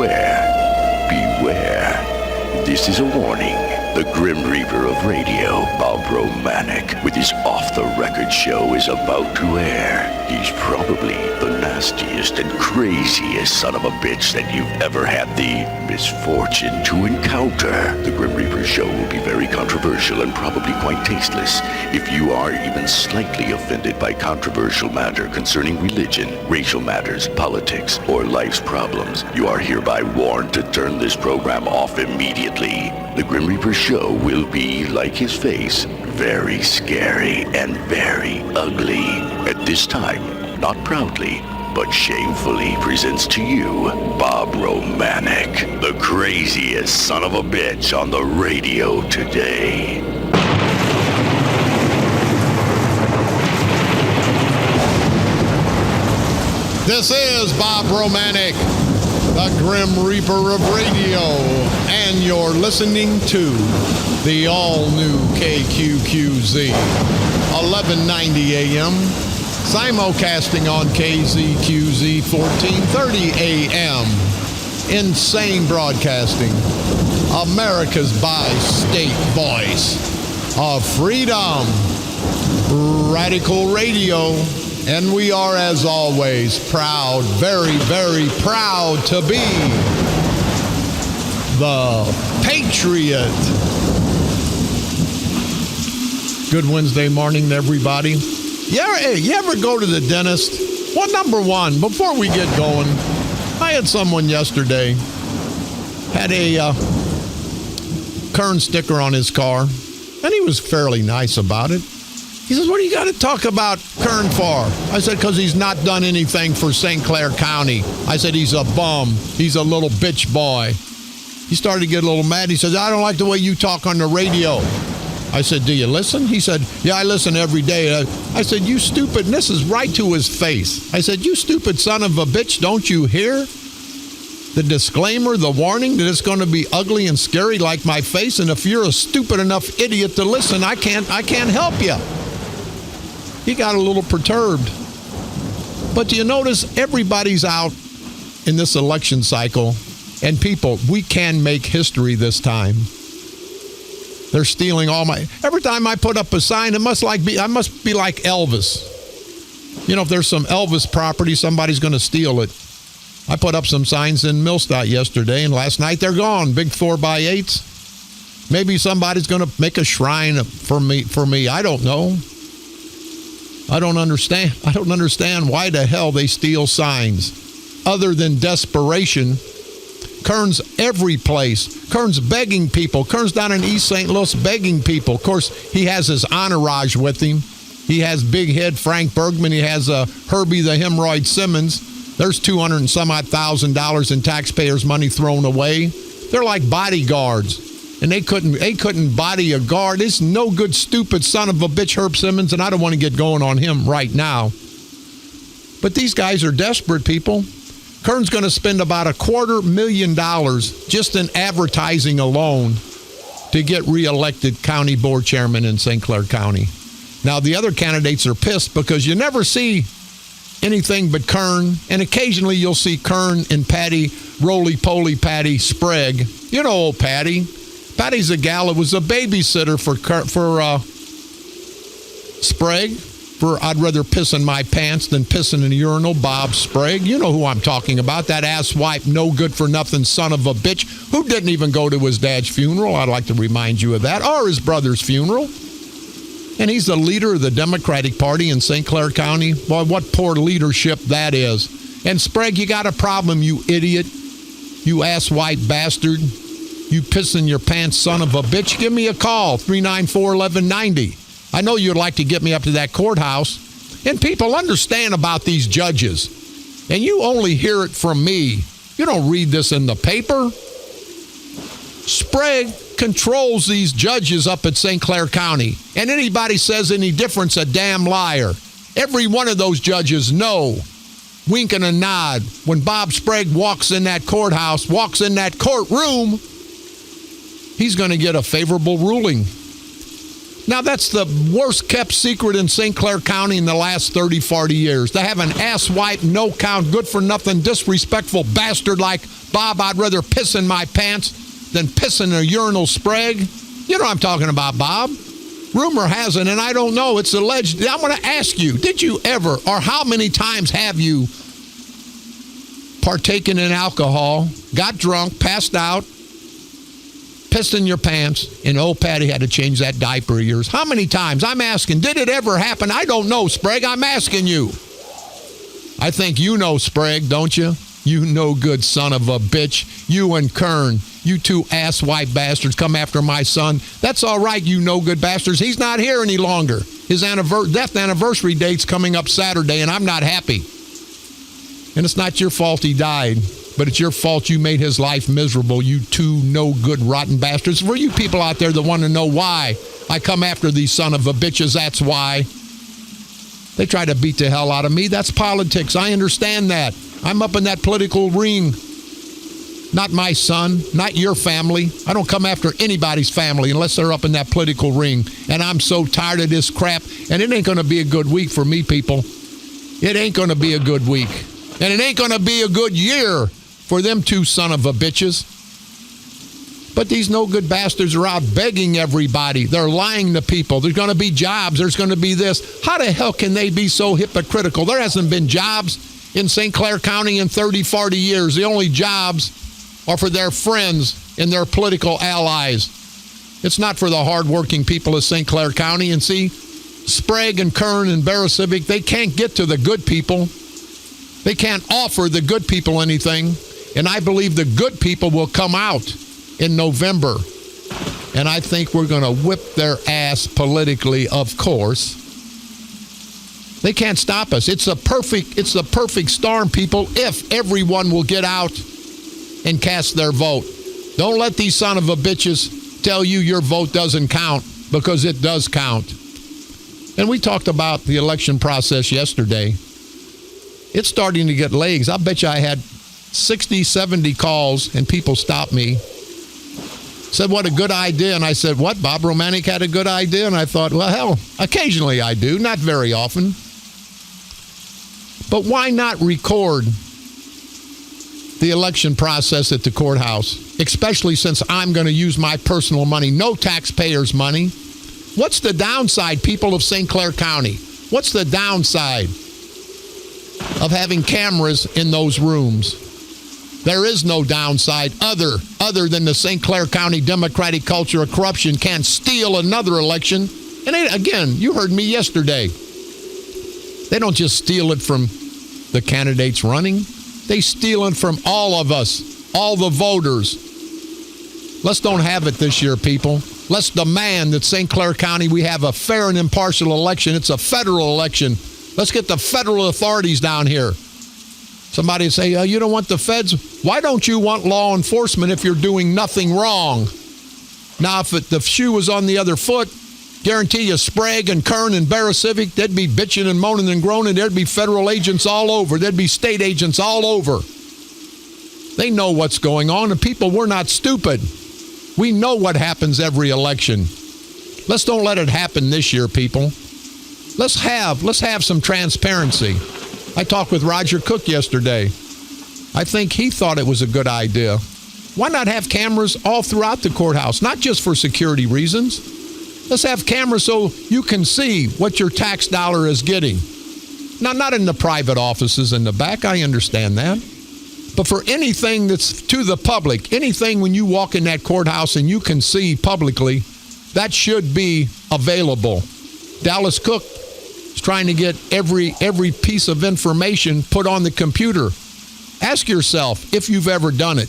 swear, beware. This is a warning. The Grim Reaper of radio, Bob Romanik, with his off-the-record show is about to air. He's probably the nastiest and craziest son of a bitch that you've ever had the misfortune to encounter. The Grim Reaper show will be very controversial and probably quite tasteless. If you are even slightly offended by controversial matter concerning religion, racial matters, politics, or life's problems, you are hereby warned to turn this program off immediately. The Grim Reaper show will be, like his face, very scary and very ugly. At this time, not proudly, but shamefully presents to you Bob Romanik, the craziest son of a bitch on the radio today. This is Bob Romanik, the Grim Reaper of radio, and you're listening to the all-new KQQZ, 1190 AM, simulcasting on KZQZ 1430 AM. Insane Broadcasting, America's bi-state voice of freedom, Radical Radio. And we are, as always, proud, very, very proud to be the Patriot. Good Wednesday morning to everybody. You ever go to the dentist? Well, number one, before we get going, I had someone yesterday had a Kern sticker on his car, and he was fairly nice about it. He says, what do you got to talk about Kern for? I said, because he's not done anything for St. Clair County. I said, he's a bum. He's a little bitch boy. He started to get a little mad. He says, I don't like the way you talk on the radio. I said, do you listen? He said, yeah, I listen every day. I said, you stupid, and this is right to his face. I said, you stupid son of a bitch, don't you hear the disclaimer, the warning that it's going to be ugly and scary like my face? And if you're a stupid enough idiot to listen, I can't help you. He got a little perturbed. But do you notice everybody's out in this election cycle, and people, we can make history this time. They're stealing all my, every time I put up a sign, I must be like Elvis. You know, if there's some Elvis property, somebody's going to steal it. I put up some signs in Millstadt yesterday, and last night they're gone. Big 4x8s. Maybe somebody's going to make a shrine for me. I don't know. I don't understand why the hell they steal signs. Other than desperation, Kern's every place. Kern's begging people. Kern's down in East St. Louis begging people. Of course, he has his entourage with him. He has Big Head Frank Bergman. He has Herbie the Hemorrhoid Simmons. There's $200 and some odd $1,000 in taxpayers' money thrown away. They're like bodyguards. And they couldn't body a guard. This no good, stupid son of a bitch, Herb Simmons, and I don't want to get going on him right now. But these guys are desperate, people. Kern's going to spend about $250,000 just in advertising alone to get reelected county board chairman in St. Clair County. Now, the other candidates are pissed because you never see anything but Kern, and occasionally you'll see Kern and Patty, roly-poly Patty Sprague. You know old Patty. Patty's a gal that was a babysitter for Sprague. For I'd rather piss in my pants than piss in a urinal, Bob Sprague. You know who I'm talking about, that asswipe, no good for nothing son of a bitch who didn't even go to his dad's funeral. I'd like to remind you of that, or his brother's funeral. And he's the leader of the Democratic Party in St. Clair County. Boy, what poor leadership that is. And Sprague, you got a problem, you idiot. You asswipe bastard. You piss in your pants son of a bitch. Give me a call, 394-1190. I know you'd like to get me up to that courthouse. And people, understand about these judges. And you only hear it from me. You don't read this in the paper. Sprague controls these judges up at St. Clair County. And anybody says any different's a damn liar. Every one of those judges know, wink and a nod, when Bob Sprague walks in that courthouse, walks in that courtroom, he's going to get a favorable ruling. Now, that's the worst kept secret in St. Clair County in the last 30, 40 years. To have an asswipe, no-count, good-for-nothing, disrespectful bastard like Bob, I'd rather piss in my pants than piss in a urinal Sprague. You know what I'm talking about, Bob. Rumor has it, and I don't know, it's alleged. I'm going to ask you, did you ever, or how many times have you partaken in alcohol, got drunk, passed out, pissed in your pants, and old Patty had to change that diaper of yours? How many times? I'm asking, did it ever happen? I don't know, Sprague. I'm asking you. I think you know, Sprague, don't you? You no good son of a bitch. You and Kern, you two asswipe bastards come after my son. That's all right, you no good bastards. He's not here any longer. His death anniversary date's coming up Saturday, and I'm not happy. And it's not your fault he died, but it's your fault you made his life miserable, you two no good rotten bastards. For you people out there that want to know why I come after these son of a bitches, that's why. They try to beat the hell out of me. That's politics. I understand that. I'm up in that political ring. Not my son, not your family. I don't come after anybody's family unless they're up in that political ring. And I'm so tired of this crap. And it ain't going to be a good week for me, people. It ain't going to be a good week. And it ain't going to be a good year for them two son of a bitches. But these no good bastards are out begging everybody. They're lying to people. There's going to be jobs. There's going to be this. How the hell can they be so hypocritical? There hasn't been jobs in St. Clair County in 30, 40 years. The only jobs are for their friends and their political allies. It's not for the hardworking people of St. Clair County. And see, Sprague and Kern and Barrecivic, they can't get to the good people. They can't offer the good people anything. And I believe the good people will come out in November. And I think we're going to whip their ass politically, of course. They can't stop us. It's the perfect storm, people, if everyone will get out and cast their vote. Don't let these son of a bitches tell you your vote doesn't count, because it does count. And we talked about the election process yesterday. It's starting to get legs. I bet you I had 60, 70 calls, and people stopped me. Said, what a good idea. And I said, what? Bob Romanik had a good idea? And I thought, well, hell, occasionally I do, not very often. But why not record the election process at the courthouse, especially since I'm going to use my personal money, no taxpayers' money? What's the downside, people of St. Clair County? What's the downside of having cameras in those rooms? There is no downside other than the St. Clair County Democratic culture of corruption can't steal another election. And again, you heard me yesterday. They don't just steal it from the candidates running. They steal it from all of us, all the voters. Let's don't have it this year, people. Let's demand that St. Clair County, we have a fair and impartial election. It's a federal election. Let's get the federal authorities down here. Somebody say, you don't want the feds? Why don't you want law enforcement if you're doing nothing wrong? Now, if the shoe was on the other foot, guarantee you Sprague and Kern and Barrecivic, they'd be bitching and moaning and groaning. There'd be federal agents all over. There'd be state agents all over. They know what's going on. And people, we're not stupid. We know what happens every election. Let's don't let it happen this year, people. Let's have some transparency. I talked with Roger Cook yesterday. I think he thought it was a good idea. Why not have cameras all throughout the courthouse? Not just for security reasons. Let's have cameras so you can see what your tax dollar is getting. Now, not in the private offices in the back. I understand that. But for anything that's to the public, anything when you walk in that courthouse and you can see publicly, that should be available. Dallas Cook is trying to get every piece of information put on the computer. Ask yourself if you've ever done it.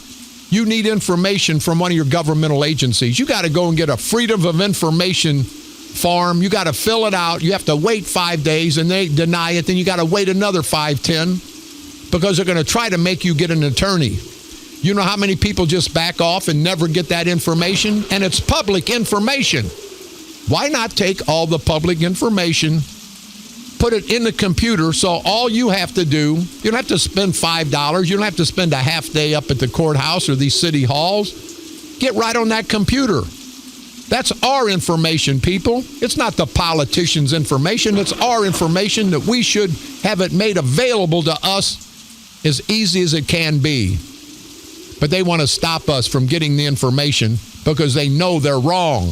You need information from one of your governmental agencies. You got to go and get a Freedom of Information form. You got to fill it out. You have to wait 5 days, and they deny it. Then you got to wait another 5, 10, because they're going to try to make you get an attorney. You know how many people just back off and never get that information? And it's public information. Why not take all the public information, put it in the computer, so all you have to do, you don't have to spend $5. You don't have to spend a half day up at the courthouse or these city halls. Get right on that computer. That's our information, people. It's not the politicians' information. It's our information that we should have it made available to us as easy as it can be. But they want to stop us from getting the information because they know they're wrong.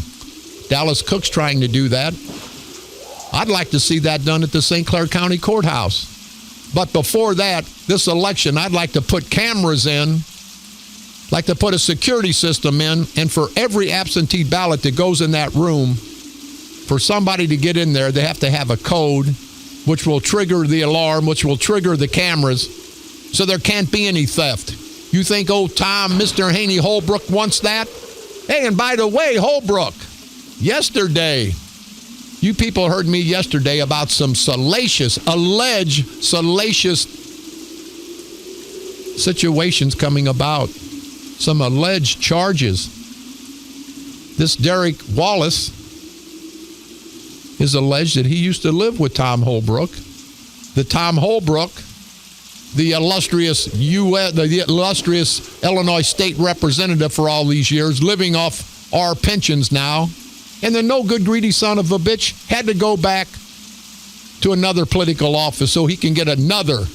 Dallas Cook's trying to do that. I'd like to see that done at the St. Clair County Courthouse. But before that, this election, I'd like to put cameras in, like to put a security system in, and for every absentee ballot that goes in that room, for somebody to get in there, they have to have a code, which will trigger the alarm, which will trigger the cameras, so there can't be any theft. You think old Tom, Mr. Haney Holbrook wants that? Hey, and by the way, Holbrook, yesterday, you people heard me yesterday about some alleged salacious situations coming about. Some alleged charges. This Derek Wallace is alleged that he used to live with Tom Holbrook. The Tom Holbrook, the illustrious Illinois state representative for all these years, living off our pensions now. And the no good greedy son of a bitch had to go back to another political office so he can get another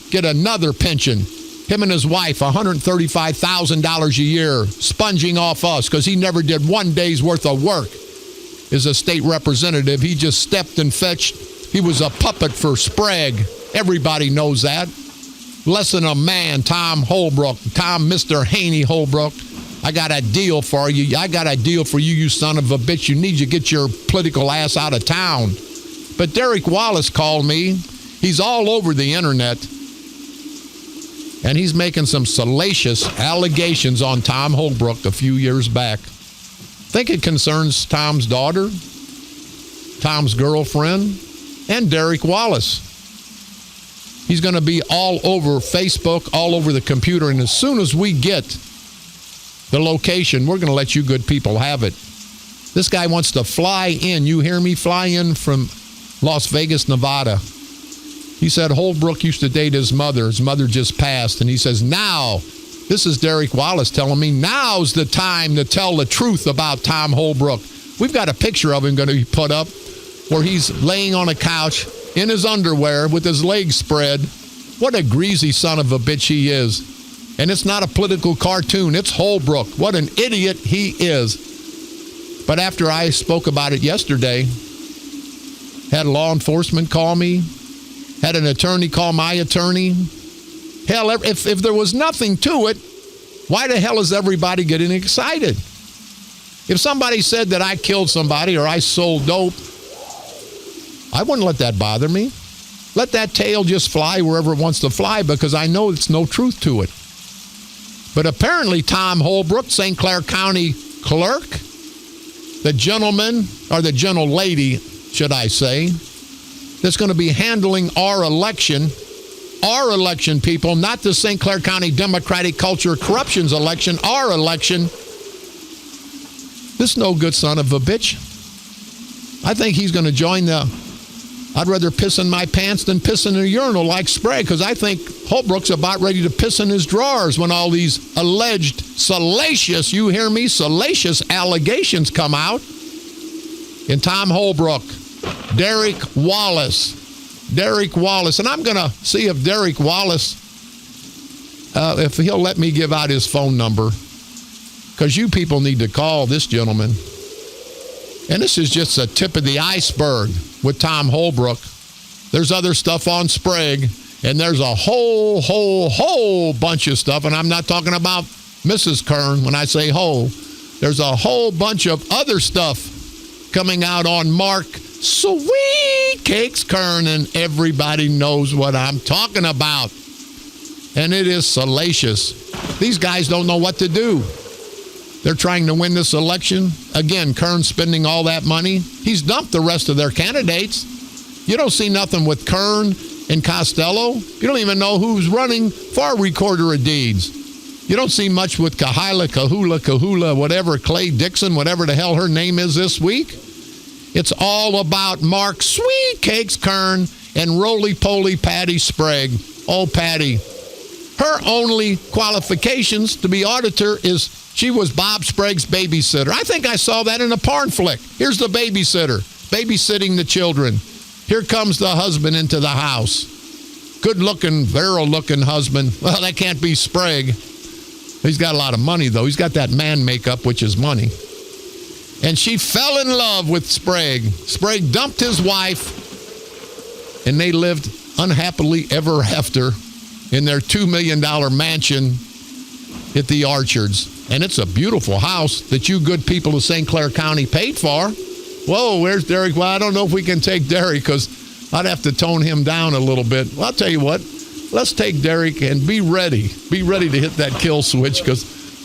pension. Him and his wife, $135,000 a year, sponging off us because he never did one day's worth of work as a state representative. He just stepped and fetched. He was a puppet for Sprague. Everybody knows that. Less than a man, Tom Holbrook, Tom Mr. Haney Holbrook. I got a deal for you. You son of a bitch. You need to get your political ass out of town. But Derek Wallace called me. He's all over the internet. And he's making some salacious allegations on Tom Holbrook a few years back. I think it concerns Tom's daughter, Tom's girlfriend, and Derek Wallace. He's going to be all over Facebook, all over the computer. And as soon as we get the location, we're going to let you good people have it. This guy wants to fly in. You hear me? Fly in from Las Vegas, Nevada. He said Holbrook used to date his mother. His mother just passed. And he says, now, this is Derek Wallace telling me, now's the time to tell the truth about Tom Holbrook. We've got a picture of him going to be put up where he's laying on a couch in his underwear with his legs spread. What a greasy son of a bitch he is. And it's not a political cartoon. It's Holbrook. What an idiot he is. But after I spoke about it yesterday, had law enforcement call me, had an attorney call my attorney. Hell, if there was nothing to it, why the hell is everybody getting excited? If somebody said that I killed somebody or I sold dope, I wouldn't let that bother me. Let that tail just fly wherever it wants to fly because I know it's no truth to it. But apparently Tom Holbrook, St. Clair County clerk, the gentleman, or the gentle lady, should I say, that's going to be handling our election, people, not the St. Clair County Democratic Culture Corruptions election, our election. This no good son of a bitch. I think he's going to join I'd rather piss in my pants than piss in a urinal like Sprague, because I think Holbrook's about ready to piss in his drawers when all these alleged salacious, you hear me, salacious allegations come out. And Tom Holbrook, Derek Wallace. And I'm going to see if Derek Wallace, if he'll let me give out his phone number, because you people need to call this gentleman. And this is just a tip of the iceberg with Tom Holbrook. There's other stuff on Sprague, and there's a whole bunch of stuff, and I'm not talking about Mrs. Kern when I say whole. There's a whole bunch of other stuff coming out on Mark Sweet Cakes Kern, and everybody knows what I'm talking about. And it is salacious. These guys don't know what to do. They're trying to win this election. Again, Kern spending all that money. He's dumped the rest of their candidates. You don't see nothing with Kern and Costello. You don't even know who's running for Recorder of Deeds. You don't see much with Kahula, whatever, Clay Dixon, whatever the hell her name is this week. It's all about Mark Sweet Cakes Kern and Roly-Poly Patty Sprague. Oh, Patty, Her only qualifications to be auditor is she was Bob Sprague's babysitter. I think I saw that in a porn flick. Here's the babysitter, babysitting the children. Here comes the husband into the house. Good-looking, virile-looking husband. Well, that can't be Sprague. He's got a lot of money, though. He's got that man makeup, which is money. And she fell in love with Sprague. Sprague dumped his wife, and they lived unhappily ever after in their $2 million mansion at the Orchards. And it's a beautiful house that you good people of St. Clair County paid for. Whoa, where's Derek? Well, I don't know if we can take Derek because I'd have to tone him down a little bit. Well, I'll tell you what. Let's take Derek and be ready. Be ready to hit that kill switch because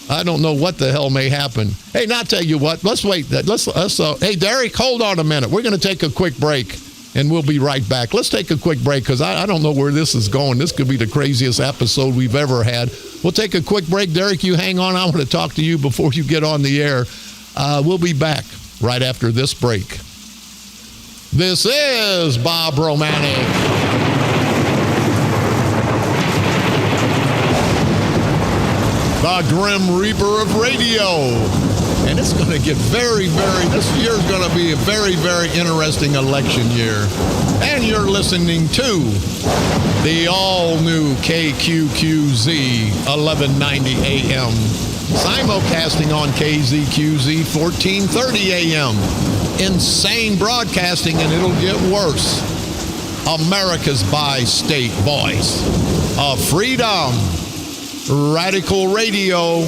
I don't know what the hell may happen. Hey, now I'll tell you what. Let's wait. Hey, Derek, hold on a minute. We're going to take a quick break. And we'll be right back. Let's take a quick break because I don't know where this is going. This could be the craziest episode we've ever had. We'll take a quick break. Derek, you hang on. I want to talk to you before you get on the air. We'll be back right after this break. This is Bob Romanik. The Grim Reaper of Radio. And it's going to get this year's going to be a very, very interesting election year. And you're listening to the all-new KQQZ 1190 AM. Simulcasting on KZQZ 1430 AM. Insane broadcasting, and it'll get worse. America's bi-state voice of freedom. Radical Radio.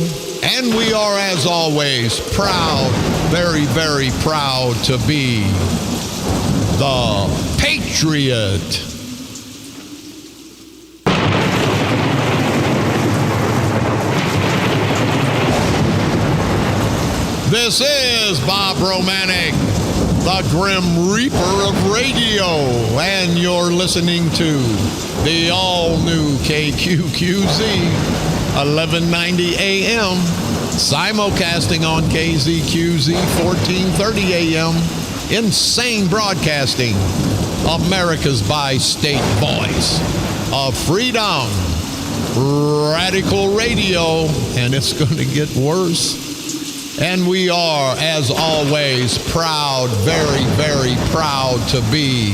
And we are, as always, proud, very, very proud to be the Patriot. This is Bob Romanik, the Grim Reaper of Radio, and you're listening to the all-new KQQZ 1190 AM, simulcasting on KZQZ 1430 AM, insane broadcasting, America's bi-state voice of freedom, Radical Radio, and it's going to get worse. And we are, as always, proud, very, very proud to be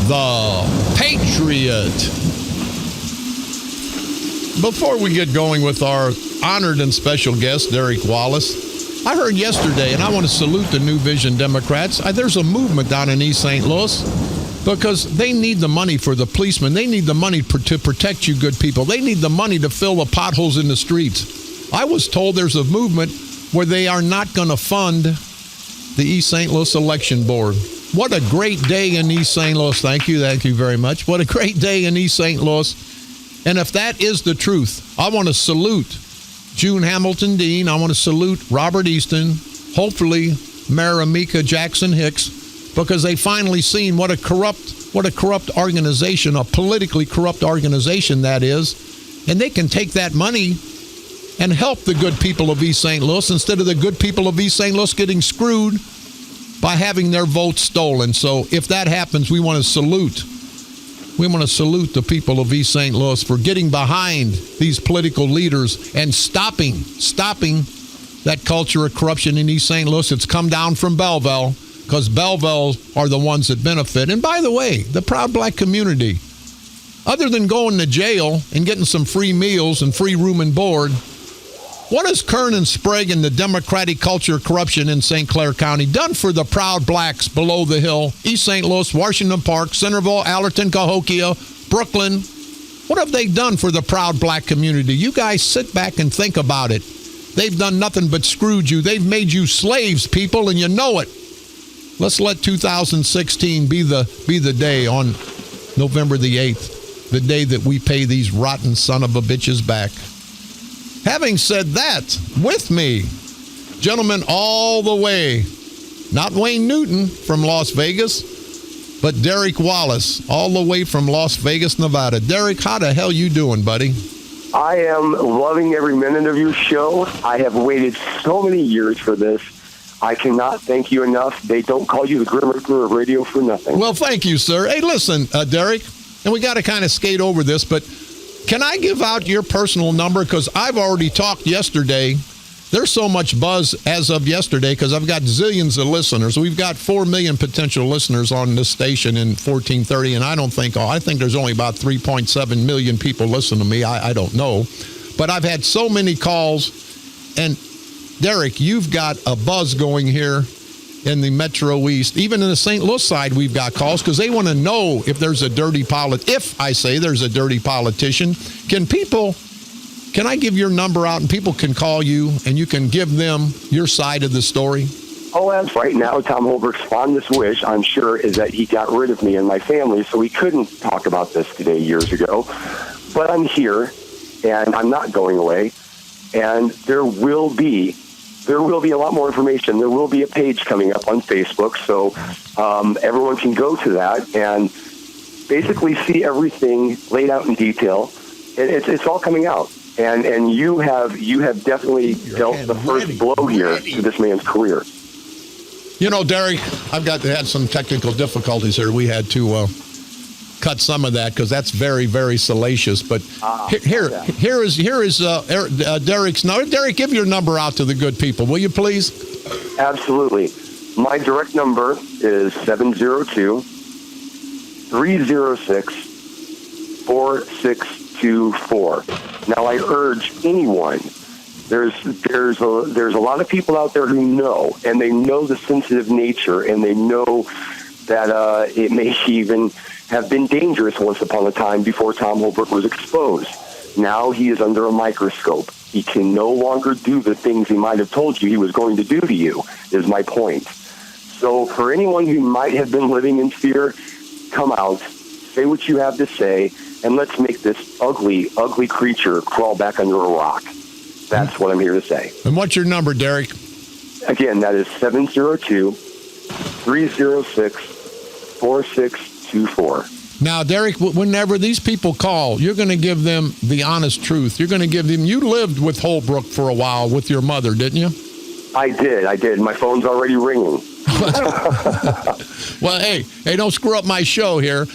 the Patriot. Before we get going with our honored and special guest, Derek Wallace, I heard yesterday, and I want to salute the New Vision Democrats, there's a movement down in East St. Louis because they need the money for the policemen. They need the money to protect you good people. They need the money to fill the potholes in the streets. I was told there's a movement where they are not going to fund the East St. Louis Election Board. What a great day in East St. Louis. Thank you very much. What a great day in East St. Louis. And if that is the truth, I want to salute June Hamilton Dean. I want to salute Robert Easton, hopefully Mayor Amika Jackson Hicks, because they finally seen what a corrupt organization, a politically corrupt organization that is. And they can take that money and help the good people of East St. Louis instead of the good people of East St. Louis getting screwed by having their votes stolen. So if that happens, we want to salute the people of East St. Louis for getting behind these political leaders and stopping that culture of corruption in East St. Louis. It's come down from Belleville because Belleville are the ones that benefit. And by the way, the proud black community, other than going to jail and getting some free meals and free room and board, what has Kern and Sprague and the Democratic culture of corruption in St. Clair County done for the proud blacks below the hill, East St. Louis, Washington Park, Centerville, Allerton, Cahokia, Brooklyn? What have they done for the proud black community? You guys sit back and think about it. They've done nothing but screwed you. They've made you slaves, people, and you know it. Let's let 2016 be the day on November the 8th, the day that we pay these rotten son of a bitches back. Having said that, with me, gentlemen, all the way, not Wayne Newton from Las Vegas, but Derek Wallace, all the way from Las Vegas, Nevada. Derek, how the hell you doing, buddy? I am loving every minute of your show. I have waited so many years for this. I cannot thank you enough. They don't call you the Grim Reaper of Radio for nothing. Well, thank you, sir. Hey, listen, Derek, and we got to kind of skate over this, but Can I give out your personal number? Because I've already talked yesterday. There's so much buzz as of yesterday because I've got zillions of listeners. We've got 4 million potential listeners on this station in 1430, and I think there's only about 3.7 million people listen to me. I don't know. But I've had so many calls. And, Derek, you've got a buzz going here in the Metro East. Even in the St. Louis side, we've got calls because they want to know if there's a dirty if I say there's a dirty politician. Can I give your number out and people can call you and you can give them your side of the story? Oh, as right now, Tom Holbrook's fondest wish, I'm sure, is that he got rid of me and my family, so we couldn't talk about this today years ago. But I'm here, and I'm not going away, and there will be a lot more information. There will be a page coming up on Facebook, so everyone can go to that and basically see everything laid out in detail. It's all coming out. And you have definitely dealt the first blow here to this man's career. You know, Derek, I've had some technical difficulties here. We had to cut some of that because that's very, very salacious. But here is Derek's number. Derek, give your number out to the good people, will you please? Absolutely. My direct number is 702-306-4624. Now, I urge anyone. There's a lot of people out there who know, and they know the sensitive nature, and they know that it may even have been dangerous once upon a time before Tom Holbrook was exposed. Now he is under a microscope. He can no longer do the things he might have told you he was going to do to you, is my point. So for anyone who might have been living in fear, come out, say what you have to say, and let's make this ugly, ugly creature crawl back under a rock. That's what I'm here to say. And what's your number, Derek? Again, that is 702-306-4624. Now, Derek, whenever these people call, you're going to give them the honest truth. You're going to give them, you lived with Holbrook for a while with your mother, didn't you? I did. My phone's already ringing. Well, hey, don't screw up my show here.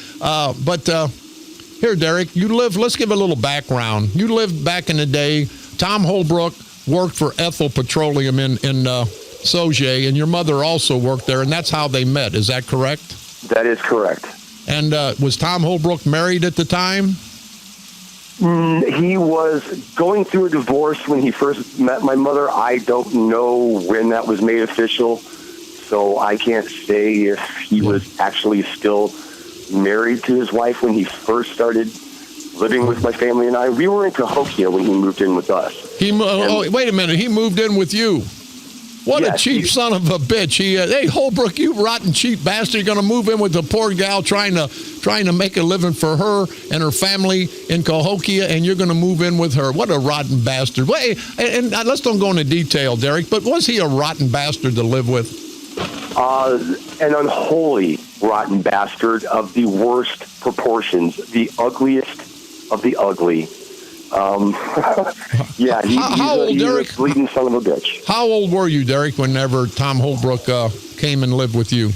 Here, Derek, let's give a little background. You lived back in the day. Tom Holbrook worked for Ethel Petroleum in Sauget, and your mother also worked there, and that's how they met. Is that correct? That is correct. And was Tom Holbrook married at the time? He was going through a divorce when he first met my mother. I don't know when that was made official, so I can't say if he was actually still married to his wife when he first started living with my family and I. We were in Cahokia when he moved in with us. Wait a minute. He moved in with you. What a cheap son of a bitch. Hey, Holbrook, you rotten cheap bastard. You're going to move in with a poor gal trying to make a living for her and her family in Cahokia, and you're going to move in with her. What a rotten bastard. Wait, and let's don't go into detail, Derek, but was he a rotten bastard to live with? An unholy rotten bastard of the worst proportions, the ugliest of the ugly. Yeah, he's a bleeding son of a bitch. How old were you, Derek, whenever Tom Holbrook came and lived with you?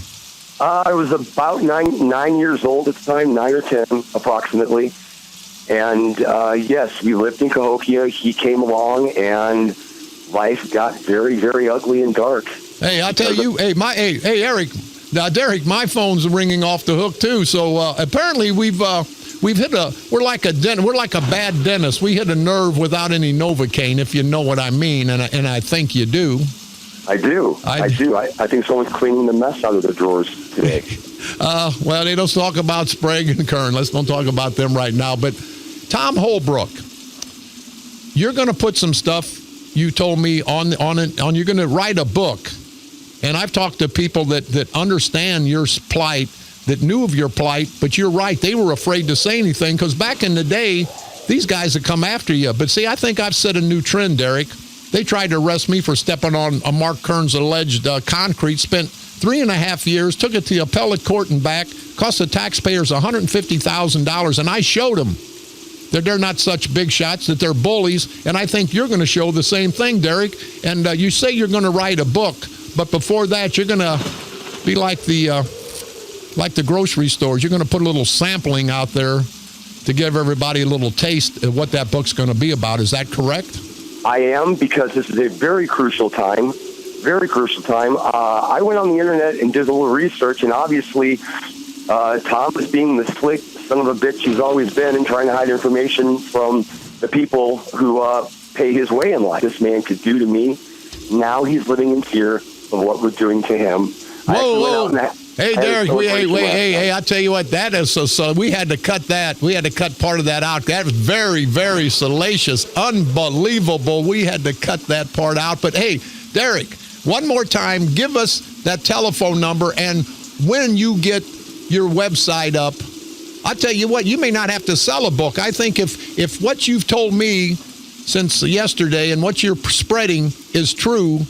I was about nine years old at the time, 9 or 10 approximately. And yes, we lived in Cahokia. He came along, and life got very, very ugly and dark. Hey, I tell you, hey, Eric. Now, Derek, my phone's ringing off the hook too. So apparently we're like a bad dentist. We hit a nerve without any Novocaine, if you know what I mean, and I think you do. I do. I think someone's cleaning the mess out of the drawers today. Well, they don't talk about Sprague and Kern. Let's don't talk about them right now. But Tom Holbrook, you're going to put some stuff you told me on. You're going to write a book. And I've talked to people that understand your plight, that knew of your plight, but you're right. They were afraid to say anything because back in the day, these guys would come after you. But see, I think I've set a new trend, Derek. They tried to arrest me for stepping on Mark Kern's alleged concrete, spent 3.5 years, took it to the appellate court and back, cost the taxpayers $150,000, and I showed them that they're not such big shots, that they're bullies, and I think you're going to show the same thing, Derek. And you say you're going to write a book, but before that, you're going to be like the grocery stores. You're going to put a little sampling out there to give everybody a little taste of what that book's going to be about. Is that correct? I am, because this is a very crucial time. Very crucial time. I went on the internet and did a little research, and obviously Tom is being the slick son of a bitch he's always been and trying to hide information from the people who pay his way in life. This man could do to me. Now he's living in fear of what we're doing to him. Whoa. Hey, Derek, hey, I tell you what, that is so we had to cut that. We had to cut part of that out. That was very, very salacious, unbelievable. We had to cut that part out. But hey, Derek, one more time, give us that telephone number, and when you get your website up, I tell you what, you may not have to sell a book. I think if what you've told me since yesterday and what you're spreading is true,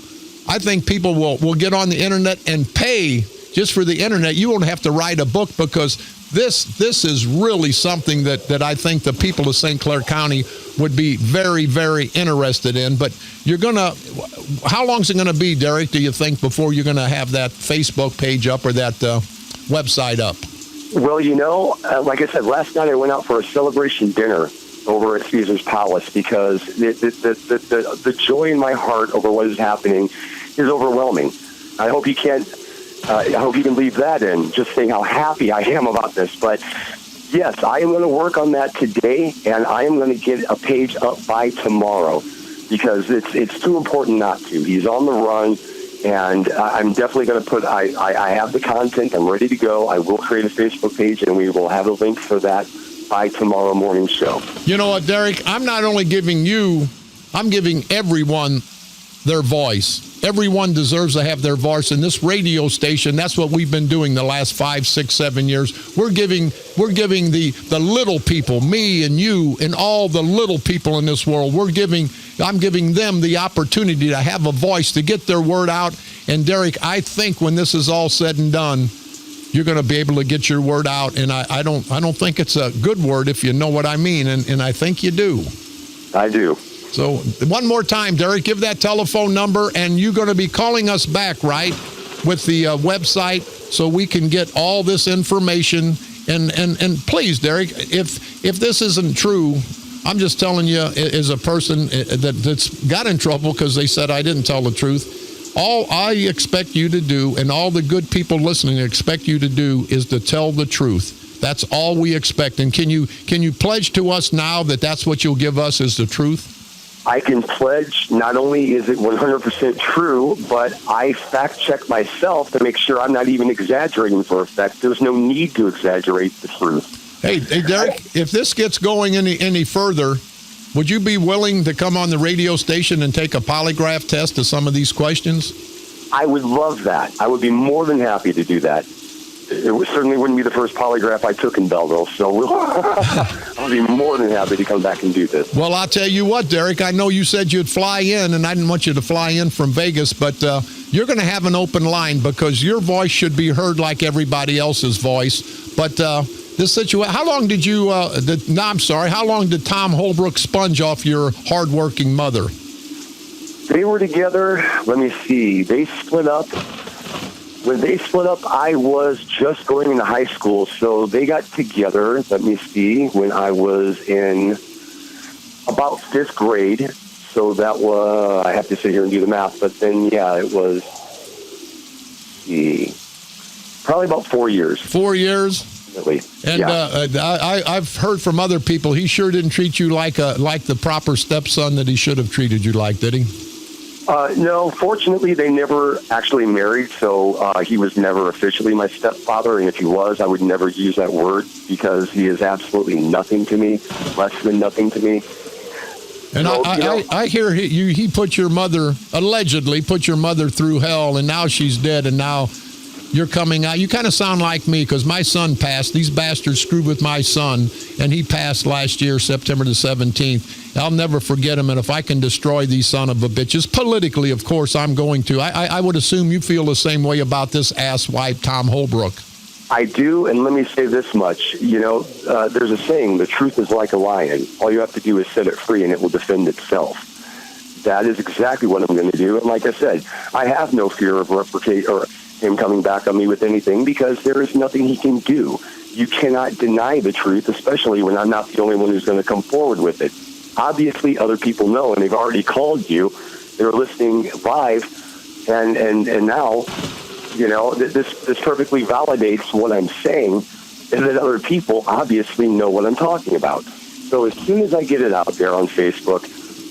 I think people will get on the internet and pay just for the internet. You won't have to write a book, because this is really something that I think the people of St. Clair County would be very, very interested in. But how long is it going to be, Derek, do you think, before you're going to have that Facebook page up or that website up? Well, like I said, last night I went out for a celebration dinner over at Caesar's Palace, because the joy in my heart over what is happening is overwhelming. I hope you can leave that in, just saying how happy I am about this. But yes, I am going to work on that today, and I am going to get a page up by tomorrow, because it's too important not to. He's on the run, and I'm definitely going to put, I have the content, I'm ready to go. I will create a Facebook page, and we will have a link for that by tomorrow morning's show. You know what, Derek? I'm not only giving you, I'm giving everyone their voice. Everyone deserves to have their voice in this radio station. That's what we've been doing the last 5, 6, 7 years. We're giving the little people, me and you and all the little people in this world, I'm giving them the opportunity to have a voice, to get their word out. And Derek, I think when this is all said and done, you're going to be able to get your word out. And I don't think it's a good word, if you know what I mean. And I think you do. I do. So one more time, Derek, give that telephone number, and you're going to be calling us back, right, with the website, so we can get all this information. And please, Derek, if this isn't true, I'm just telling you, as a person that's got in trouble because they said I didn't tell the truth, all I expect you to do, and all the good people listening expect you to do, is to tell the truth. That's all we expect. And can you pledge to us now that that's what you'll give us, is the truth? I can pledge not only is it 100% true, but I fact-check myself to make sure I'm not even exaggerating for effect. There's no need to exaggerate the truth. Hey, Derek, if this gets going any further, would you be willing to come on the radio station and take a polygraph test to some of these questions? I would love that. I would be more than happy to do that. It certainly wouldn't be the first polygraph I took in Belleville, so I'll be more than happy to come back and do this. Well, I'll tell you what, Derek, I know you said you'd fly in, and I didn't want you to fly in from Vegas, but you're going to have an open line, because your voice should be heard like everybody else's voice. But this situation, how long did how long did Tom Holbrook sponge off your hardworking mother? They were together, let me see, they split up. When they split up, I was just going into high school, so they got together, let me see, when I was in about 5th grade. So that was, I have to sit here and do the math, but then, yeah, it was probably about 4 years. 4 years? Definitely. And yeah. I've heard from other people, he sure didn't treat you like the proper stepson that he should have treated you like, did he? No, fortunately, they never actually married, so he was never officially my stepfather, and if he was, I would never use that word, because he is absolutely nothing to me, less than nothing to me. And so, I hear he put your mother, allegedly put your mother through hell, and now she's dead, and now you're coming out. You kind of sound like me, because my son passed. These bastards screwed with my son, and he passed last year, September the 17th. I'll never forget him, and if I can destroy these son of a bitches, politically, of course, I'm going to. I would assume you feel the same way about this asswipe, Tom Holbrook. I do, and let me say this much. There's a saying, the truth is like a lion. All you have to do is set it free, and it will defend itself. That is exactly what I'm going to do, and like I said, I have no fear of him coming back on me with anything, because there is nothing he can do. you cannot deny the truth, especially when I'm not the only one who's going to come forward with it. Obviously, other people know, and they've already called you. They're listening live, and now, this perfectly validates what I'm saying, and that other people obviously know what I'm talking about. So as soon as I get it out there on Facebook,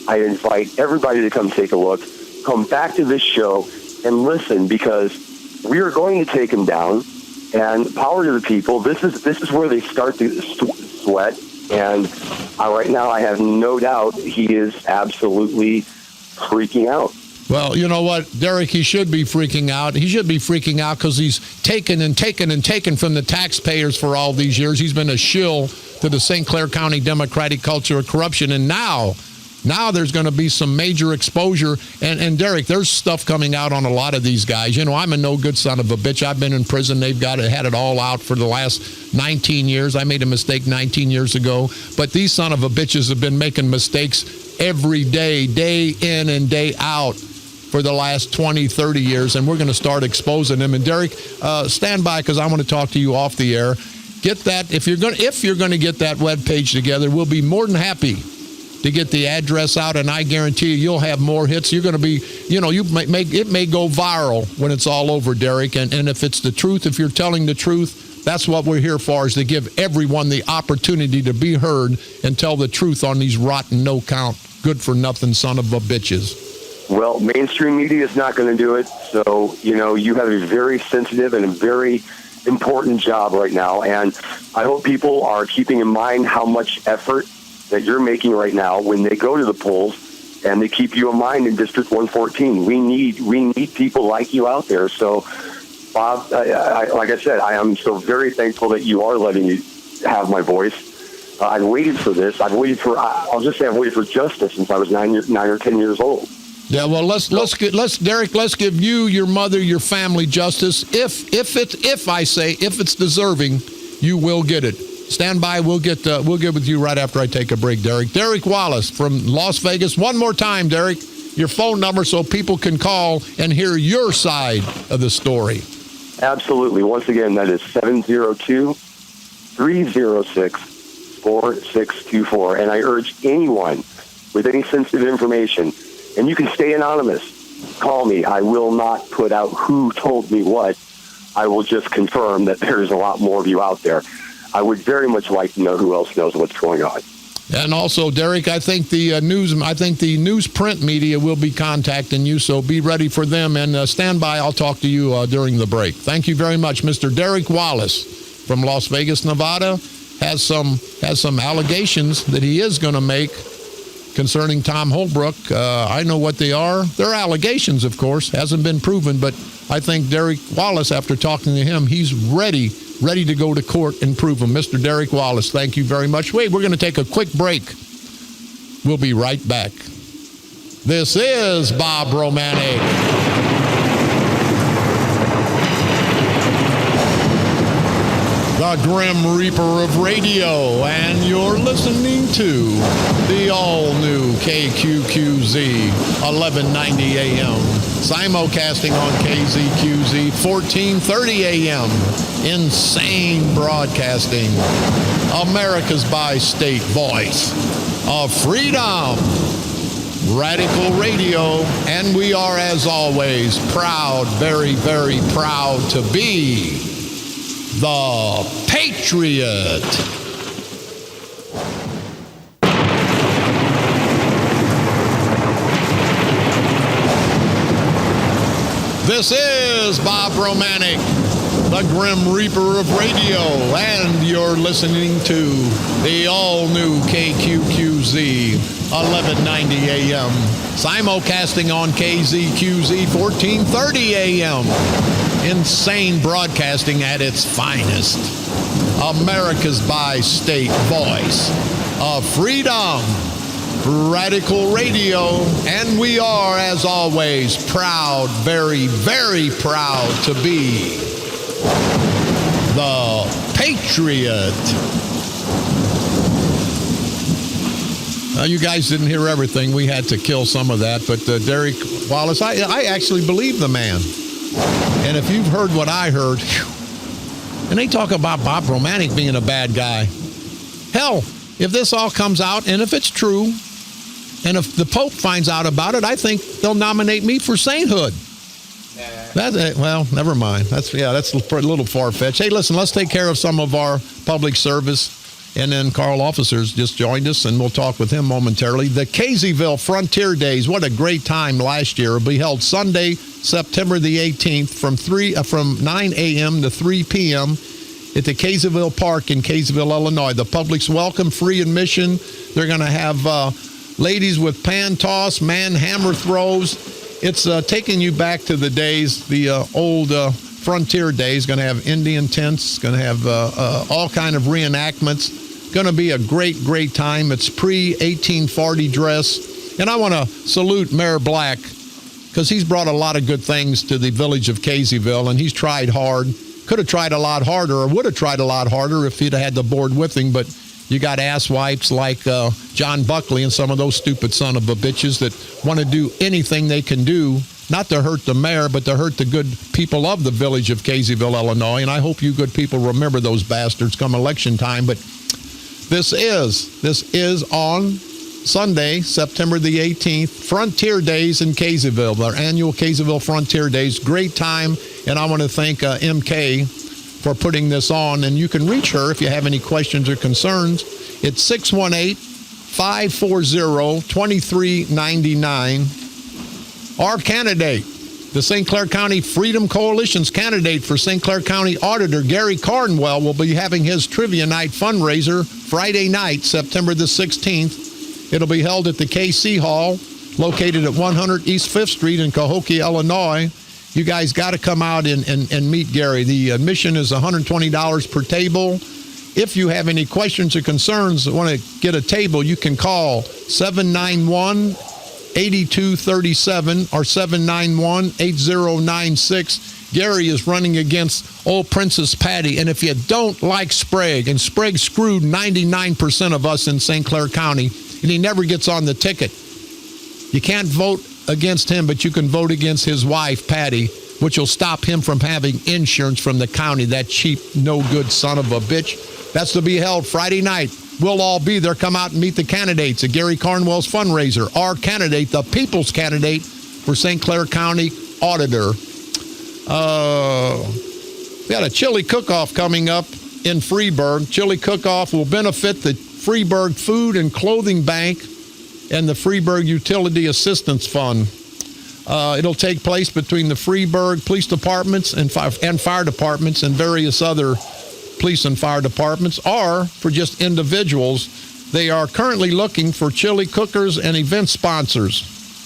I invite everybody to come take a look, come back to this show, and listen, because we are going to take him down. And power to the people. This is where they start to sweat. And right now, I have no doubt he is absolutely freaking out. Well, you know what, Derek, he should be freaking out. He should be freaking out because he's taken from the taxpayers for all these years. He's been a shill to the St. Clair County Democratic culture of corruption. And now there's going to be some major exposure. And Derek, there's stuff coming out on a lot of these guys. I'm a no good son of a bitch. I've been in prison. They've had it all out for the last 19 years. I made a mistake 19 years ago. But these son of a bitches have been making mistakes every day, day in and day out for the last 20, 30 years. And we're going to start exposing them. And Derek, stand by because I want to talk to you off the air. Get that. If you're going to get that webpage together, we'll be more than happy to get the address out, and I guarantee you'll have more hits. You're going to be, it may go viral when it's all over, Derek. And if it's the truth, if you're telling the truth, that's what we're here for, is to give everyone the opportunity to be heard and tell the truth on these rotten, no-count, good-for-nothing son of a bitches. Well, mainstream media is not going to do it. So, you have a very sensitive and a very important job right now. And I hope people are keeping in mind how much effort that you're making right now when they go to the polls, and they keep you in mind in District 114. We need people like you out there. So, Bob, like I said, I am so very thankful that you are letting me have my voice. I've waited for this. I've waited for justice since I was 9 or 10 years old. Yeah, well, let's give you, your mother, your family justice. If it's deserving, you will get it. Stand by. We'll get with you right after I take a break, Derek. Derek Wallace from Las Vegas. One more time, Derek, your phone number so people can call and hear your side of the story. Absolutely. Once again, that is 702-306-4624. And I urge anyone with any sensitive information, and you can stay anonymous, call me. I will not put out who told me what. I will just confirm that there's a lot more of you out there. I would very much like to know who else knows what's going on. And also, Derek, I think the newsprint media will be contacting you, so be ready for them. And stand by. I'll talk to you during the break. Thank you very much. Mr. Derek Wallace from Las Vegas, Nevada, has some allegations that he is going to make concerning Tom Holbrook. I know what they are. They're allegations, of course. Hasn't been proven, but I think Derek Wallace, after talking to him, he's ready to go to court and prove them. Mr. Derek Wallace, thank you very much. Wait, we're going to take a quick break. We'll be right back. This is Bob Romanik. The Grim Reaper of Radio, and you're listening to the all-new KQQZ 1190 AM, simulcasting on KZQZ 1430 AM, insane broadcasting, America's bi-state voice of freedom, Radical Radio, and we are, as always, proud, very, very proud to be the Patriot. This is Bob Romanik, the Grim Reaper of Radio, and you're listening to the all-new KQQZ 1190 AM, simulcasting on KZQZ 1430 AM. Insane broadcasting at its finest. America's bi-state voice of freedom, Radical Radio, and we are, as always, proud, very, very proud to be the Patriot. You guys didn't hear everything. We had to kill some of that, but Derek Wallace, I actually believe the man. And if you've heard what I heard, And they talk about Bob Romanik being a bad guy. Hell, if this all comes out, and if it's true, and if the Pope finds out about it, I think they'll nominate me for sainthood. Well, never mind. That's a little far-fetched. Hey, listen, let's take care of some of our public service. And then Carl Officers just joined us, and we'll talk with him momentarily. The Caseyville Frontier Days, what a great time last year. It'll be held Sunday, September the 18th from 9 a.m. to 3 p.m. at the Caseyville Park in Caseyville, Illinois. The public's welcome, free admission. They're going to have ladies with pan toss, man hammer throws. It's taking you back to the days, the old Frontier Days. Going to have Indian tents, going to have all kind of reenactments. Going to be a great, great time. It's pre-1840 dress. And I want to salute Mayor Black because he's brought a lot of good things to the village of Caseyville, and he's tried hard. Could have tried a lot harder, or would have tried a lot harder if he'd had the board with him, but you got asswipes like John Buckley and some of those stupid son of a bitches that want to do anything they can do, not to hurt the mayor, but to hurt the good people of the village of Caseyville, Illinois. And I hope you good people remember those bastards come election time. But this is on Sunday, September the 18th, Frontier Days in Caseyville, our annual Caseyville Frontier Days. Great time, and I want to thank MK for putting this on. And you can reach her if you have any questions or concerns. It's 618-540-2399. Our candidate, the St. Clair County Freedom Coalition's candidate for St. Clair County Auditor, Gary Cornwell, will be having his Trivia Night fundraiser Friday night, September the 16th. It'll be held at the KC Hall, located at 100 East 5th Street in Cahokia, Illinois. You guys got to come out and meet Gary. The admission is $120 per table. If you have any questions or concerns, want to get a table, you can call 791-8237 or 791-8096. Gary is running against old Princess Patty. And if you don't like Sprague, and Sprague screwed 99% of us in St. Clair County, and he never gets on the ticket. You can't vote against him, but you can vote against his wife, Patty, which will stop him from having insurance from the county, that cheap, no-good son of a bitch. That's to be held Friday night. We'll all be there. Come out and meet the candidates at Gary Cornwell's fundraiser. Our candidate, the people's candidate for St. Clair County Auditor. We got a chili cook-off coming up in Freeburg. Chili cook-off will benefit the Freeburg Food and Clothing Bank and the Freeburg Utility Assistance Fund. It'll take place between the Freeburg Police Departments and fire departments and various other police and fire departments, or for just individuals. They are currently looking for chili cookers and event sponsors.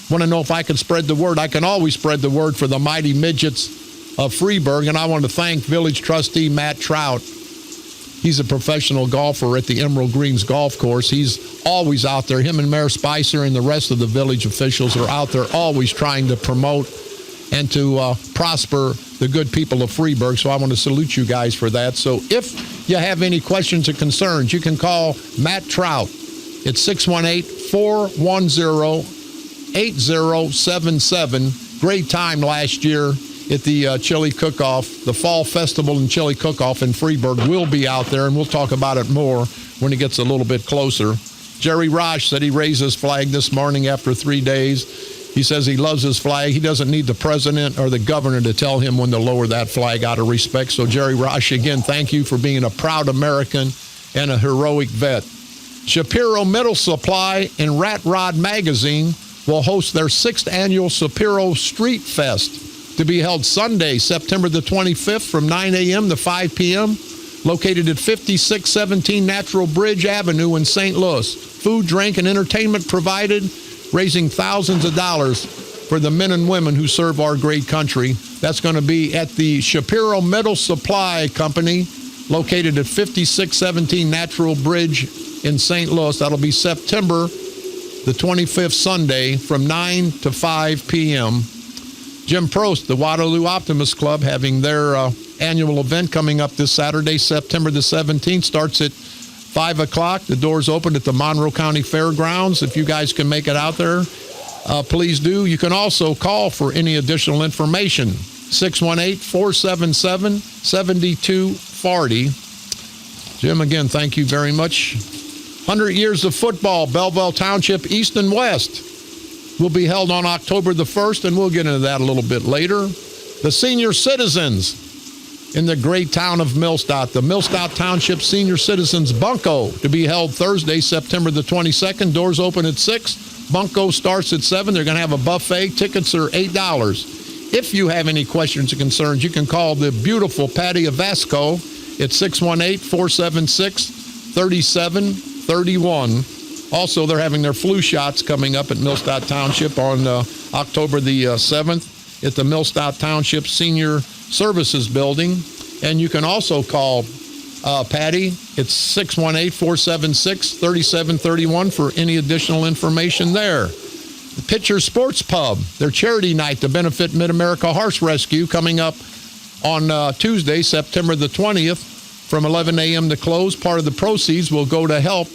Want to know if I can spread the word? I can always spread the word for the Mighty Midgets of Freeburg, and I want to thank Village Trustee Matt Trout. He's a professional golfer at the Emerald Greens Golf Course. He's always out there. Him and Mayor Spicer and the rest of the village officials are out there always trying to promote and to prosper the good people of Freeburg. So I want to salute you guys for that. So if you have any questions or concerns, you can call Matt Trout at 618-410-8077. Great time last year at the Chili Cook-Off. The Fall Festival and Chili Cook-Off in Freeburg will be out there, and we'll talk about it more when it gets a little bit closer. Jerry Rosh said he raised his flag this morning after 3 days. He says he loves his flag. He doesn't need the president or the governor to tell him when to lower that flag out of respect. So, Jerry Rosh, again, thank you for being a proud American and a heroic vet. Shapiro Middle Supply and Rat Rod Magazine will host their 6th annual Shapiro Street Fest, to be held Sunday, September the 25th from 9 a.m. to 5 p.m., located at 5617 Natural Bridge Avenue in St. Louis. Food, drink, and entertainment provided, raising thousands of dollars for the men and women who serve our great country. That's going to be at the Shapiro Middle Supply Company, located at 5617 Natural Bridge in St. Louis. That'll be September the 25th, Sunday, from 9 to 5 p.m. Jim Prost, the Waterloo Optimist Club, having their annual event coming up this Saturday, September the 17th. Starts at 5 o'clock. The doors open at the Monroe County Fairgrounds. If you guys can make it out there, please do. You can also call for any additional information, 618-477-72 8:40. Jim, again, thank you very much. 100 years of football, Belleville Township, East and West, will be held on October the 1st, and we'll get into that a little bit later. The senior citizens in the great town of Millstadt, the Millstadt Township Senior Citizens Bunko, to be held Thursday, September the 22nd. Doors open at 6. Bunko starts at 7. They're going to have a buffet. Tickets are $8. If you have any questions or concerns, you can call the beautiful Patty Vasco at 618-476-3731. Also, they're having their flu shots coming up at Millstadt Township on October the 7th at the Millstadt Township Senior Services Building. And you can also call Patty. It's 618-476-3731 for any additional information there. The Pitcher Sports Pub, their charity night to benefit Mid-America Horse Rescue, coming up on Tuesday, September the 20th, from 11 a.m. to close. Part of the proceeds will go to help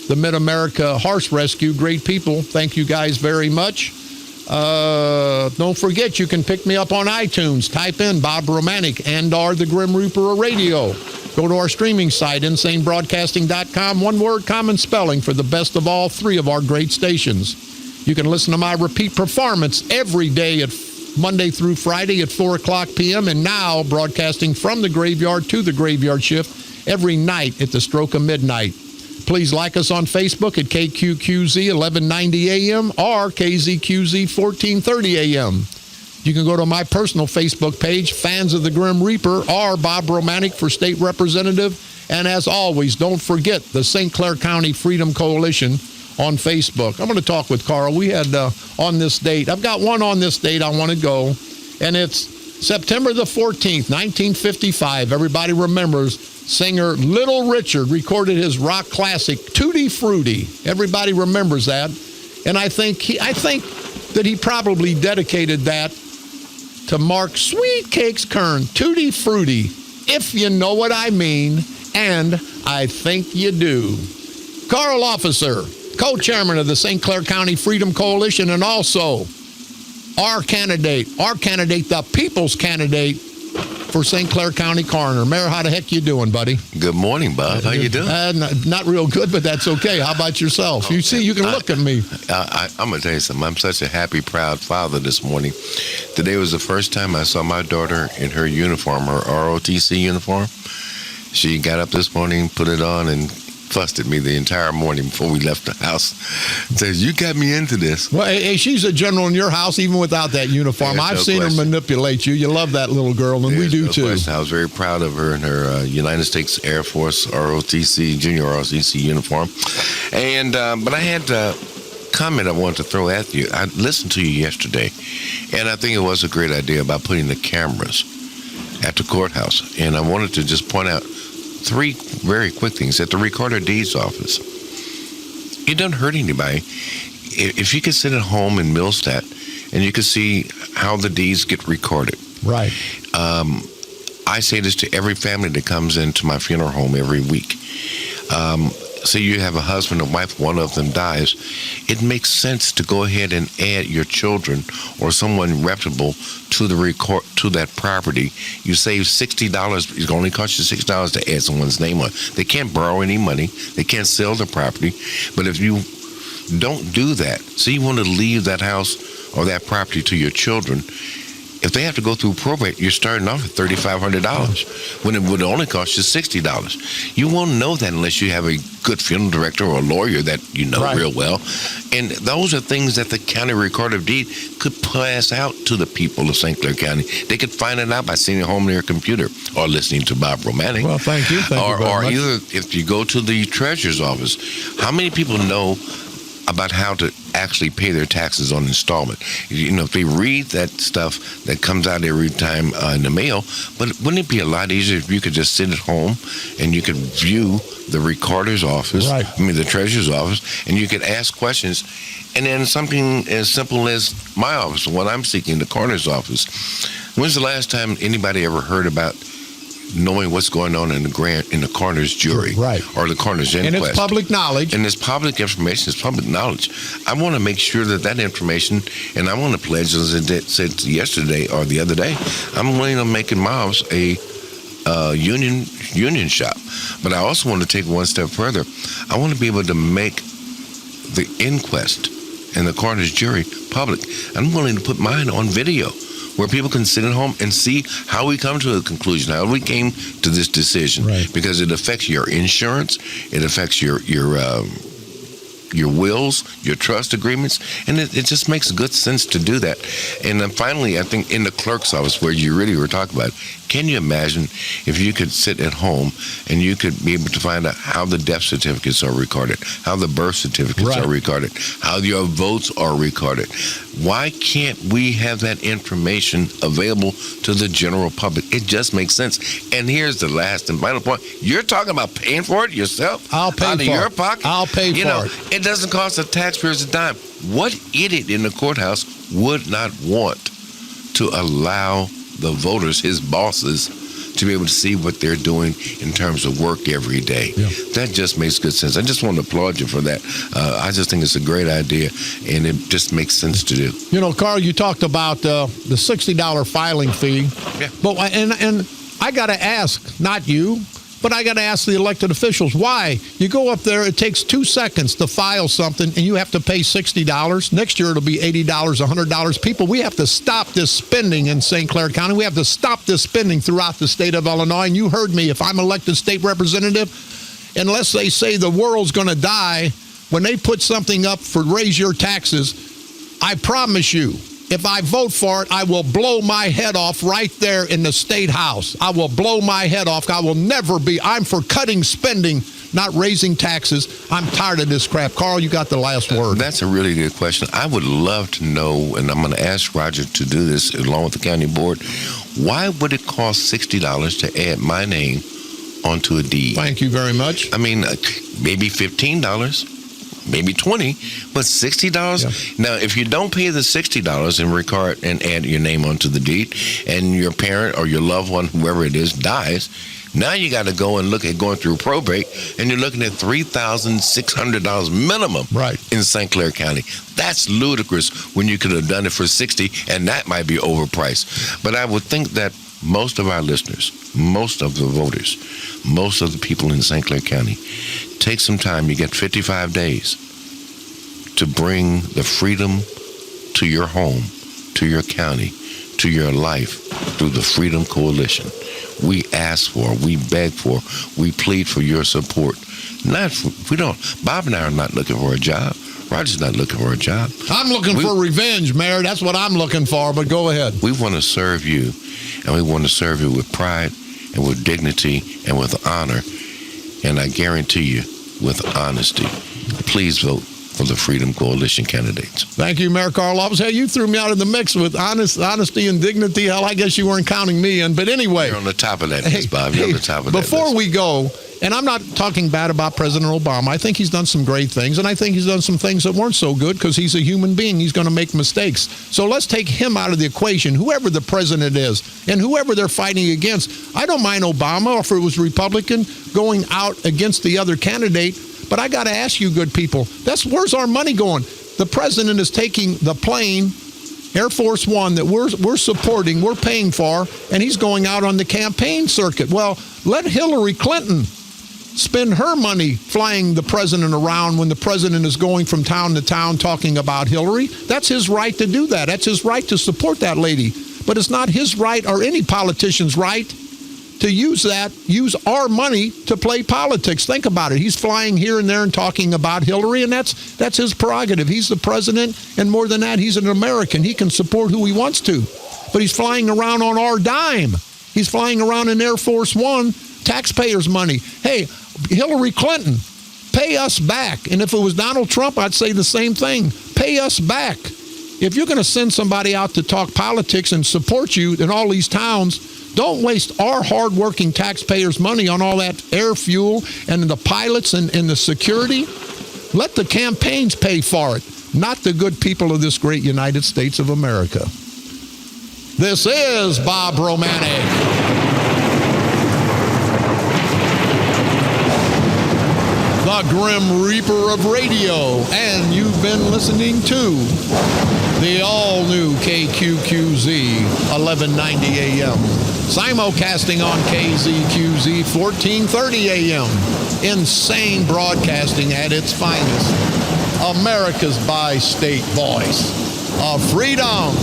the Mid-America Horse Rescue. Great people. Thank you guys very much. Don't forget, you can pick me up on iTunes. Type in Bob Romanik and/or the Grim Reaper of Radio. Go to our streaming site, insanebroadcasting.com. One word, common spelling, for the best of all three of our great stations. You can listen to my repeat performance every day at Monday through Friday at 4 o'clock p.m. and now broadcasting from the graveyard to the graveyard shift every night at the stroke of midnight. Please like us on Facebook at KQQZ 1190 AM or KZQZ 1430 AM. You can go to my personal Facebook page, Fans of the Grim Reaper, or Bob Romanik for State Representative. And as always, don't forget the St. Clair County Freedom Coalition on Facebook. I'm going to talk with Carl. We had on this date. I've got one on this date I want to go, and it's September the 14th, 1955. Everybody remembers singer Little Richard recorded his rock classic Tutti Frutti. Everybody remembers that, and I think that he probably dedicated that to Mark Sweet Cakes Kern, Tutti Frutti, if you know what I mean, and I think you do. Carl Officer, co-chairman of the St. Clair County Freedom Coalition, and also our candidate, the people's candidate for St. Clair County Coroner. Mayor, how the heck you doing, buddy? Good morning, Bob. How you doing? Not real good, but that's okay. How about yourself? You see, you can look at me. I'm going to tell you something. I'm such a happy, proud father this morning. Today was the first time I saw my daughter in her uniform, her ROTC uniform. She got up this morning, put it on, and fussed at me the entire morning before we left the house. Says, you got me into this. Well, hey, she's a general in your house, even without that uniform. I've seen her manipulate you. You love that little girl, and we do too. Question. I was very proud of her in her United States Air Force ROTC, junior ROTC uniform. And but I had a comment I wanted to throw at you. I listened to you yesterday, and I think it was a great idea about putting the cameras at the courthouse. And I wanted to just point out 3 very quick things. At the Recorder of Deeds office, it doesn't hurt anybody. If you could sit at home in Millstadt and you could see how the deeds get recorded. Right. I say this to every family that comes into my funeral home every week. Say you have a husband and wife, one of them dies. It makes sense to go ahead and add your children or someone reputable to that property. You save $60. It's only cost you $6 to add someone's name on. They can't borrow any money. They can't sell the property. But if you don't do that, say you want to leave that house or that property to your children, if they have to go through probate, you're starting off at $3,500 when it would only cost you $60. You won't know that unless you have a good funeral director or a lawyer that you know real well. And those are things that the county recorder of deed could pass out to the people of St. Clair County. They could find it out by sitting at home on their computer or listening to Bob Romanik. Well, thank you. Thank you very much. Either if you go to the treasurer's office, how many people know about how to actually pay their taxes on installment? You know, if they read that stuff that comes out every time in the mail, but wouldn't it be a lot easier if you could just sit at home and you could view the recorder's office, the treasurer's office, and you could ask questions, and then something as simple as my office, what I'm seeking, the coroner's office. When's the last time anybody ever heard about knowing what's going on in the coroner's jury or the coroner's inquest? And it's public knowledge. And it's public information. It's public knowledge. I want to make sure that information, and I want to pledge, as I said yesterday or the other day, I'm willing to make in my office a union shop. But I also want to take one step further. I want to be able to make the inquest and the coroner's jury public. I'm willing to put mine on video where people can sit at home and see how we come to a conclusion, how we came to this decision. Right. Because it affects your insurance, it affects your wills, your trust agreements, and it just makes good sense to do that. And then finally, I think in the clerk's office where you really were talking about, can you imagine if you could sit at home and you could be able to find out how the death certificates are recorded, how the birth certificates are recorded, how your votes are recorded? Why can't we have that information available to the general public? It just makes sense. And here's the last and final point. You're talking about paying for it yourself? I'll pay out for of your it. pocket? I'll pay for it. It doesn't cost the taxpayers a dime. What idiot in the courthouse would not want to allow the voters, his bosses, to be able to see what they're doing in terms of work every day? Yeah. That just makes good sense. I just want to applaud you for that. I just think it's a great idea, and it just makes sense to do. You know, Carl, you talked about the $60 filing fee. Yeah. But and I got to ask, not you, but I got to ask the elected officials, why? You go up there, it takes 2 seconds to file something, and you have to pay $60. Next year, it'll be $80, $100. People, we have to stop this spending in St. Clair County. We have to stop this spending throughout the state of Illinois. And you heard me, if I'm elected state representative, unless they say the world's going to die, when they put something up for raise your taxes, I promise you, if I vote for it, I will blow my head off right there in the State House. I will blow my head off. I'm for cutting spending, not raising taxes. I'm tired of this crap. Carl, you got the last word. That's a really good question. I would love to know, and I'm going to ask Roger to do this along with the county board, why would it cost $60 to add my name onto a deed? Thank you very much. I mean, maybe $15. Maybe $20, but $60. Yeah. Now, if you don't pay the $60 and record and add your name onto the deed, and your parent or your loved one, whoever it is, dies, now you got to go and look at going through probate, and you're looking at $3,600 minimum in St. Clair County. That's ludicrous when you could have done it for $60, and that might be overpriced. But I would think that most of our listeners, most of the voters, most of the people in St. Clair County, take some time. You get 55 days to bring the freedom to your home, to your county, to your life through the Freedom Coalition. We ask for, we beg for, we plead for your support. Bob and I are not looking for a job. Roger's not looking for a job. I'm looking for revenge, Mayor. That's what I'm looking for, but go ahead. We want to serve you, and we want to serve you with pride and with dignity and with honor. And I guarantee you, with honesty. Please vote for the Freedom Coalition candidates. Thank you, Mayor Carl Lopez. Hey, you threw me out of the mix with honesty and dignity. Hell, I guess you weren't counting me in. But anyway. You're on the top of that list, Bob. You're on the top of that list. Before we go, and I'm not talking bad about President Obama. I think he's done some great things, and I think he's done some things that weren't so good because he's a human being. He's going to make mistakes. So let's take him out of the equation, whoever the president is, and whoever they're fighting against. I don't mind Obama, or if it was Republican, going out against the other candidate. But I got to ask you, good people, where's our money going? The president is taking the plane, Air Force One, that we're supporting, we're paying for, and he's going out on the campaign circuit. Well, let Hillary Clinton spend her money flying the president around when the president is going from town to town talking about Hillary. That's his right to do that. That's his right to support that lady. But it's not his right or any politician's right to use our money to play politics. Think about it. He's flying here and there and talking about Hillary, and that's his prerogative. He's the president, and more than that, he's an American. He can support who he wants to. But he's flying around on our dime. He's flying around in Air Force One, taxpayers' money. Hey, Hillary Clinton, pay us back. And if it was Donald Trump, I'd say the same thing. Pay us back. If you're going to send somebody out to talk politics and support you in all these towns, don't waste our hardworking taxpayers' money on all that air fuel and the pilots and the security. Let the campaigns pay for it, not the good people of this great United States of America. This is Bob Romanik. the Grim Reaper of radio, and you've been listening to the all-new KQQZ 1190 AM, simulcasting on KZQZ 1430 AM. Insane broadcasting at its finest. America's bi-state voice of freedom,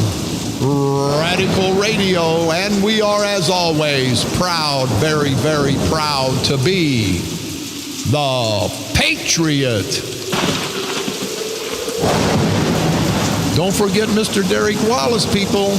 radical radio, and we are, as always, proud, very, very proud to be the Patriot. Don't forget Mr. Derek Wallace, people.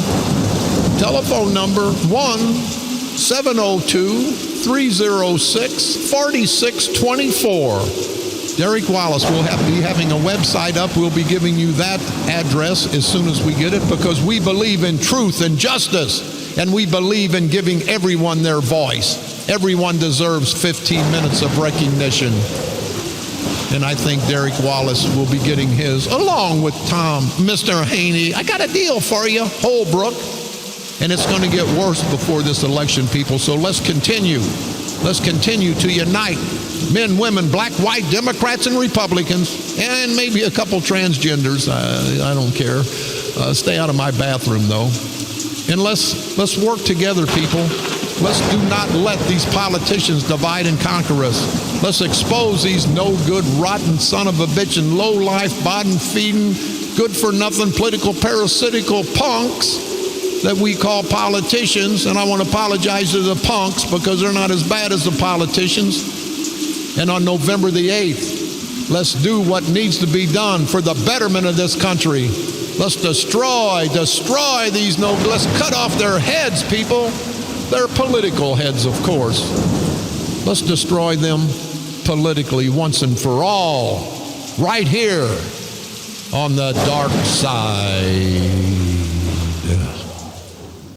Telephone number 1-702-306-4624. Derek Wallace will be having a website up. We'll be giving you that address as soon as we get it, because we believe in truth and justice, and we believe in giving everyone their voice. Everyone deserves 15 minutes of recognition. And I think Derek Wallace will be getting his, along with Mr. Haney. I got a deal for you, Holbrook. And it's going to get worse before this election, people. So let's continue. Let's continue to unite men, women, black, white, Democrats, and Republicans, and maybe a couple transgenders. I don't care. Stay out of my bathroom, though. And let's work together, people. Let's do not let these politicians divide and conquer us. Let's expose these no-good, rotten son of a bitch and low-life, bottom-feeding, good-for-nothing, political, parasitical punks that we call politicians. And I want to apologize to the punks, because they're not as bad as the politicians. And on November the 8th, let's do what needs to be done for the betterment of this country. Let's destroy these let's cut off their heads, people. Their political heads, of course. Let's destroy them politically once and for all, right here on the dark side.